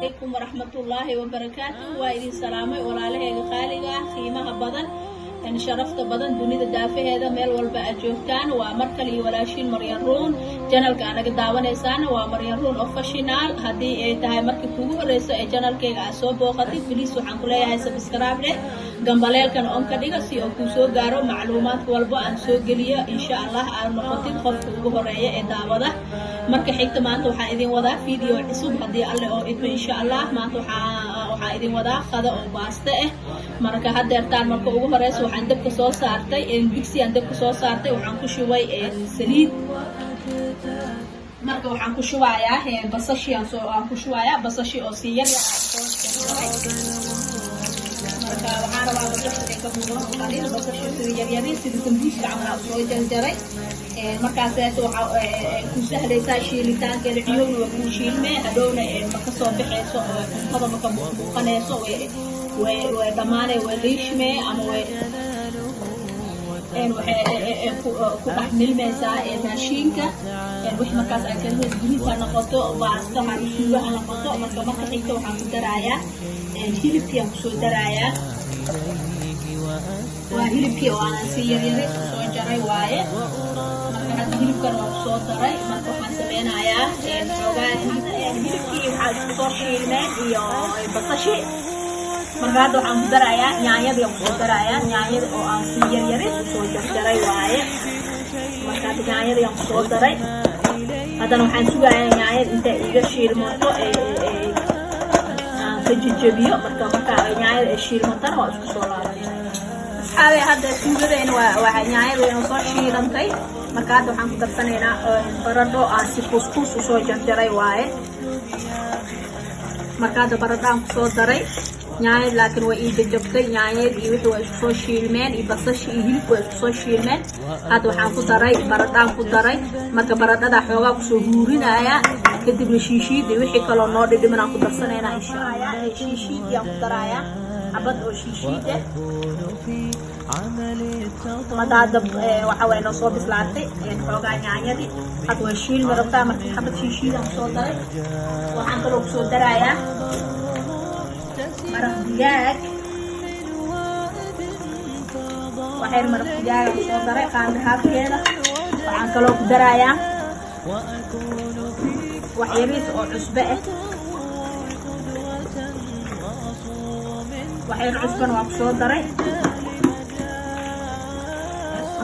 عليكم ورحمة الله وبركاته وإذن سلامي ولاله غالية قيمها بدن إن شرفت بدن دنيا دافع هذا ميل والباء جوتان ومركلي ولاشين مريرون جنال كان قداون إنسان ومريرون أوفشينال هذه تهاي مركب كوه رئيس جنال كي عصوب وقتي بليس وحنقولها هاي سبسكرايب له جنباليل كان أنك ديجا سي أكوسو جارو معلومات والباء أنسو جليا إن شاء الله أنا نقطين خف كوه رئيس داوده marka xigta maanta waxa idin wadaa video cusub hadii alle oo idmo insha Allah maanta waxa idin wadaa qada oo baaste ah marka hadeertaan marka ugu horeyso waxaan dabka soo saartay digsi aan dabka soo saartay waxaan ku shubay saliid marka waxaan ku shubayaa basashi aan ku shubayaa basashi oo si yar marka waxaan rabaa basashi ka muuqdo qaliil basashi si yar yar sida sambuuska camal soo jarjaray markaas waxa ku sahlaysaa shiilitaankeeda ciyowna waa ku shiilmee hadhowna ma ka soo baxayso cuntada ma ka muuqanayso way dhamaanay way liishmee ama way ku dhex milmaysaa raashinka wixii markaas ay kala hilibka noqoto baasto suugaha noqoto marka xigta waxaan ku darayaa hilibkii aan kusoo darayaa waa hilibkii oo aan si yar yar soo jaray waaye hilibkan waa soo daray marka waxaan sameynayaa xoogaa hilibkii waxaa soo shiilmeen iyo basashi marka hadda waxaan ku darayaa yaanyadii aan kusoo darayaa yaanyada oo aan si yar yar soo jarjaray waaye marka hadda yaanyadii aan kusoo daray haddana waxaan sugayaa yaanyada inta iga shiilmato aan ka jajabiyo marka yaanyada ay shiilmatana waa isku soo laabanaya asxaabi hadda suugadeena waa yaanyada soo shiilantay marka hadda waxaan ku darsanaynaa baradho aan si kuskus u soo jarjaray waaye marka hadda baradho aan kusoo daray yaanyad laakiin way ii jajabtay yaanyad iyo wixii waa isku soo shiilmeen iyo basashi iyo hilibka waa isku soo shiilmeen hadda waxaan ku daray baradhaan ku daray marka baradhada xoogaa kusoo huurinaya kadibna shiishiidii wixii kaloo noo dhidhiman aan ku darsanaynaa insha Allah shiishiidii aan ku darayaa xabad oo shiishiide مداد وحوي نصوب سلعتي حوجا نيانيدي حتى وشيل مربطة مركب حبة شيشيل مصدرة وحنطلع مصدرة يا مرق دجاج وحير مرق دجاج مصدرة كان هاب كده وحنطلع مصدرة يا وحيريس أو عصبة وحير عصبة ومصدرة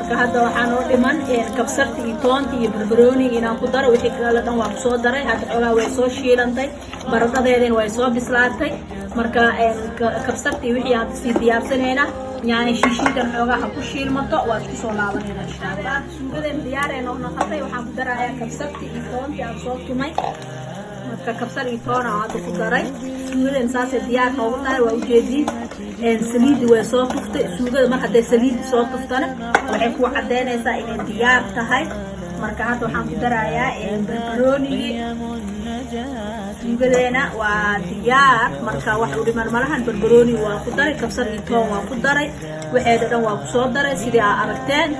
هذا waxaan oo dhiman kabsarta iyo toonta iyo barbarooniga inaan ku daro wixii kala dhan waa soo daray hadda xogaa way soo shiilantay baradhadeedina way soo bislaatay marka kabsarta iyo wixii aan si diyaarsanayna yaani shiishidan xogaa ku shiilmato waa isku soo laabanayna insha Allah suugadeena diyaarayna oo noqotay waxaan ku darayaa kabsarta iyo toonta aan soo tumay marka kabsar iyo toon aan ku daray suugadeena saas diyaar noogu tahay waa ujeedin saliid way soo tuftay suugada mar haday saliid soo tuftana waxay ku cadeynaysaa inay diyaar tahay marka hadda waxaan ku darayaa barbarooniga suugadeena waa diyaar marka wax u dhiman malahan barbarooni waa ku daray kabsar iyo toon waa ku daray waxeeda dhan waa ku soo daray sidii aad aragteen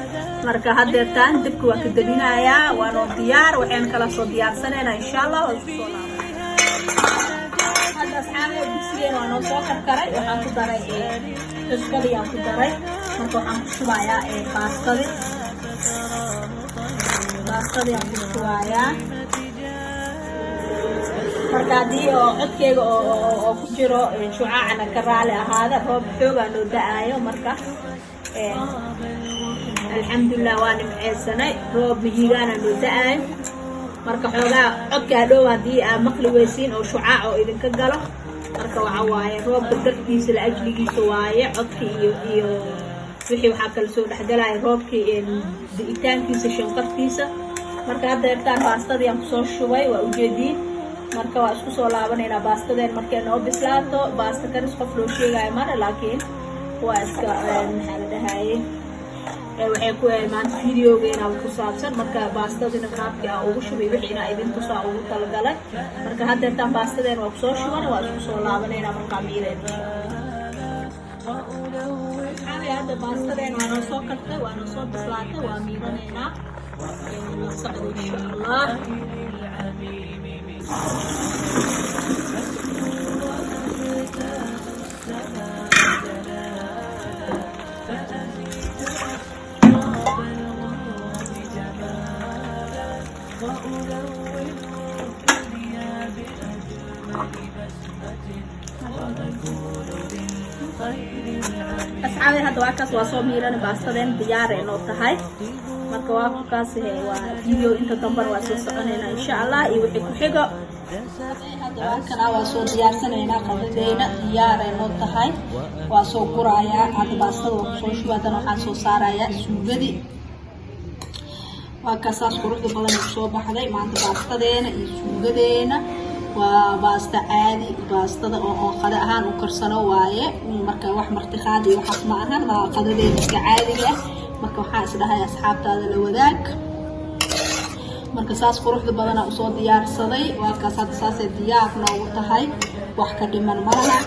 marka hadeertaan dibka waa ka dabinayaa waana diyaar waxaan kala soo diyaarsanayna insha Allah waa isku soo هذا أصحابي بيصير وأنا صوتك كراي وحن كدراي تسكلي أو كدراي مركو حن شوية باستري أو شوية مركادي أو عدكي أو كجرو شعاعنا كرالي هذا هو بحوجة إنه دعاية مركا الحمد لله وأنا معسنة هو بيجانا إنه دعاية marka xoogaa codka hadhow hadii aan maqli weysiin oo shucaac oo idinka galo marka waxa waaye roobka dartiisa la ajligiisa waaye codka iyo wixii waxa kala soo dhaxgalay roobka diitaankiisa shanqartiisa marka hadda yartaan baastadii aan soo shubay waa ujeedin marka waa isku soo laabanayna baastadeen markay noo bislaato baasta karis qof loo sheegay mar laakiin waa iska maxaa la dhahaayay waxay ku imaan videogeena ku saabsan marka baastadina qaabka ugu shubay wixii idin tusaa ugu talagalay marka hadda tan baastadeen waa soo shuban waa isku soo laabanayna marka miireen hadda baastadeen waa soo kartay waa soo bislaatay waa miiranayna صعد إن شاء الله. أصحابي هذا واكس وصو ميلان باستدين ديار إنه تهاي marka waa ku kaasi waa video inta dambar waa soo soconayna insha Allah iyo wixii ku xigo hada kana waa soo diyaarsanayna qadadeena diyaar ay noo tahay waa soo guraya hada baastada oo soo shubadan waxaan soo saaraya suugadii waa kasaas quruxda badan soo baxday maanta baastadeena iyo suugadeena waa baasta caadi baastada oo qada ahaan u karsano waaye marka wax martiqaad iyo wax ma ahan waa qadadeena iska caadiga marka waxaan isdhahay asxaabtaada la wadaag marka saas quruxda badan oo soo diyaarsaday waa ka saas diyaar noogu tahay wax ka dhiman malaha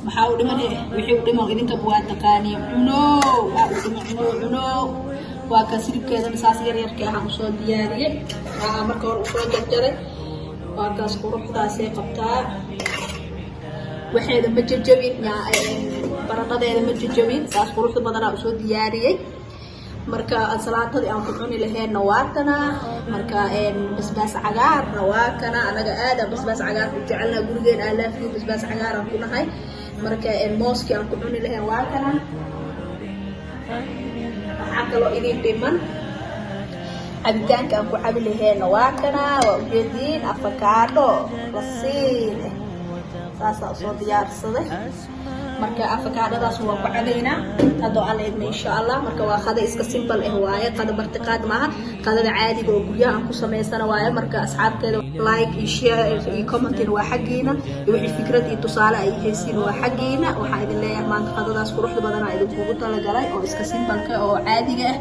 maxaa u dhiman wixii u dhiman idinka waa taqaaniyo cuno waa ka silibkeeda saas yar yarka ah soo diyaariyay marka hore soo jarjaray waa kaas quruxdaas ay qabtaa waxeeda ma jajabin baradhadeeda ma jajabin saas quruxda badan oo soo diyaariyay marka salaatadii aan ku cuni lahayn waatana marka basbaas cagaar waakana anaga aad basbaas cagaar u jecelna gurigeena alaafi basbaas cagaar aan ku nahay marka mooski aan ku cuni lahayn waakana akalo idin dhiman cabitaanka aan ku cabi lahayn waakana waa ujeedin avocado lasiin saasa soo diyaarsaday marka avocadadaas waa ku cabayna hadoo aan leeyahay insha Allah marka waa qada iska simple ah waaye qada martiqaad maaha qadada caadiga oo guryaha aan ku sameysana waaye marka asxaabteeda like iyo share iyo comment waa xaqiina iyo wixii fikrad iyo tusaale ay haysiin waa xaqiina waxa idin leeyahay maanta qadadaas quruxda badan ay idinku tala galay oo iska simple ah oo caadiga ah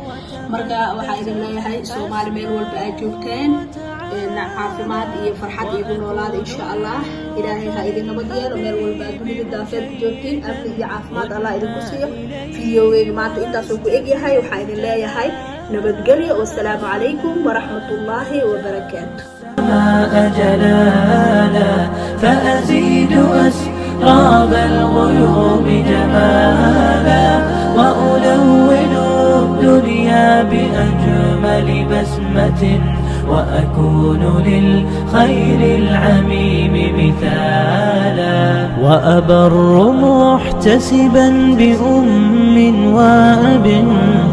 marka waxa idin leeyahay Soomaali meel walba ay joogteen caafimaad iyo farxad iyo noolaad insha Allah ilaahay ha idin nabad yeelo meel walba dunida daafeed joogtiin afka iyo caafimaad Allah idinku siiyo videoga maanta intaas uu ku eg yahay waxa idin leeyahay nabadgelyo wassalaamu calaykum waraxmatullaahi wabarakaatuh أجلالا فأزيد أسراب الغيوم جمالا وألون الدنيا بأجمل بسمة وأكون للخير العميم مثالا وأبر محتسبا بأم وأب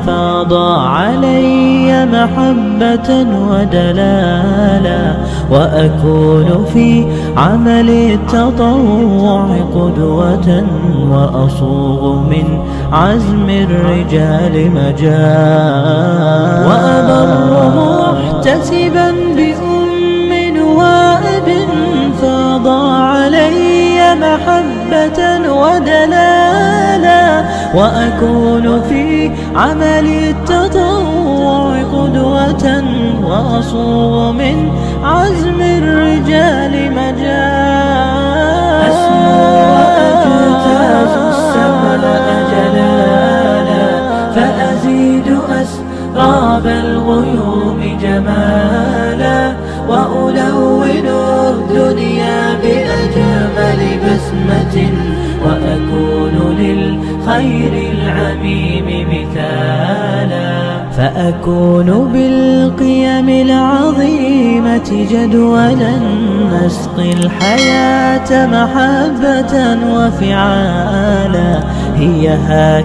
فاض علي محبة ودلالا وأكون في عمل التطوع قدوة وأصوغ من عزم الرجال مجال وأبر محتسبا بأم وأب فاض علي محبة ودلالا وأكون في عمل التطوع قدوة وأصوغ من عزم الرجال مجال أسمو وأجتاز السمل أجلالا فأزيد أسراب الغيوم جمالا وألون الدنيا بأجمل بسمة وأكون للخير العميم مثالا فأكون بالقيم العظيمة جدولا نسقي الحياة محبة وفعالا هي